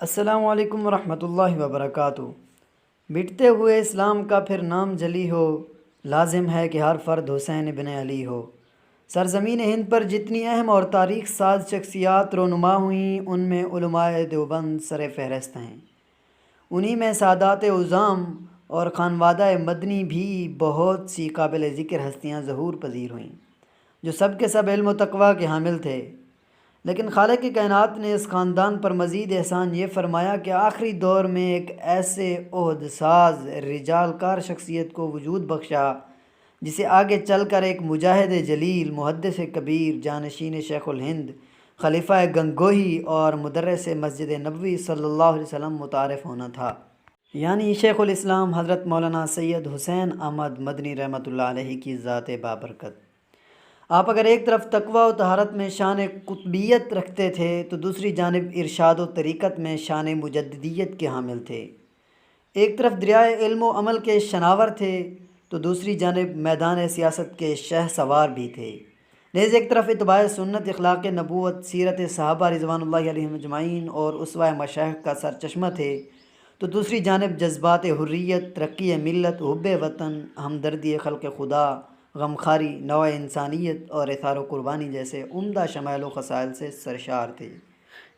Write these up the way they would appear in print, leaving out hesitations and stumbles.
السلام علیکم ورحمۃ اللہ وبرکاتہ۔ مٹتے ہوئے اسلام کا پھر نام جلی ہو، لازم ہے کہ ہر فرد حسین ابن علی ہو۔ سرزمین ہند پر جتنی اہم اور تاریخ ساز شخصیات رونما ہوئیں، ان میں علماء دیوبند سر فہرست ہیں۔ انہی میں سادات عظام اور خانوادہ مدنی بھی بہت سی قابل ذکر ہستیاں ظہور پذیر ہوئیں، جو سب کے سب علم و تقویٰ کے حامل تھے۔ لیکن خالق کائنات نے اس خاندان پر مزید احسان یہ فرمایا کہ آخری دور میں ایک ایسے عہد ساز رجال کار شخصیت کو وجود بخشا، جسے آگے چل کر ایک مجاہد جلیل، محدث کبیر، جانشین شیخ الہند، خلیفہ گنگوہی اور مدرس مسجد نبوی صلی اللہ علیہ وسلم متعارف ہونا تھا، یعنی شیخ الاسلام حضرت مولانا سید حسین احمد مدنی رحمۃ اللہ علیہ کی ذات بابرکت۔ آپ اگر ایک طرف تقویٰ و طہارت میں شان قطبیت رکھتے تھے تو دوسری جانب ارشاد و طریقت میں شان مجددیت کے حامل تھے۔ ایک طرف دریائے علم و عمل کے شناور تھے تو دوسری جانب میدان سیاست کے شہ سوار بھی تھے۔ نیز ایک طرف اتباع سنت، اخلاق نبوت، سیرت صحابہ رضوان اللہ علیہم اجمعین اور اسوہ مشائخ کا سرچشمہ تھے، تو دوسری جانب جذبات حریت، ترقی ملت، حب وطن، ہمدردی خلق خدا، غمخواری، نوع انسانیت اور اثار و قربانی جیسے عمدہ شمائل و خصائل سے سرشار تھے۔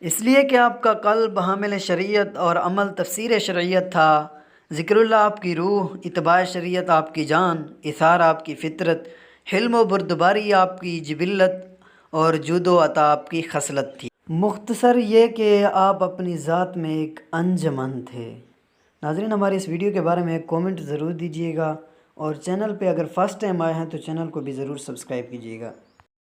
اس لیے کہ آپ کا قلب حامل شریعت اور عمل تفسیر شرعیت تھا، ذکر اللہ آپ کی روح، اتباع شریعت آپ کی جان، اثار آپ کی فطرت، حلم و بردباری آپ کی جبلت اور جود و عطا آپ کی خصلت تھی۔ مختصر یہ کہ آپ اپنی ذات میں ایک انجمن تھے۔ ناظرین، ہماری اس ویڈیو کے بارے میں ایک کومنٹ ضرور دیجیے گا، اور چینل پہ اگر فرسٹ ٹائم آئے ہیں تو چینل کو بھی ضرور سبسکرائب کیجیے گا۔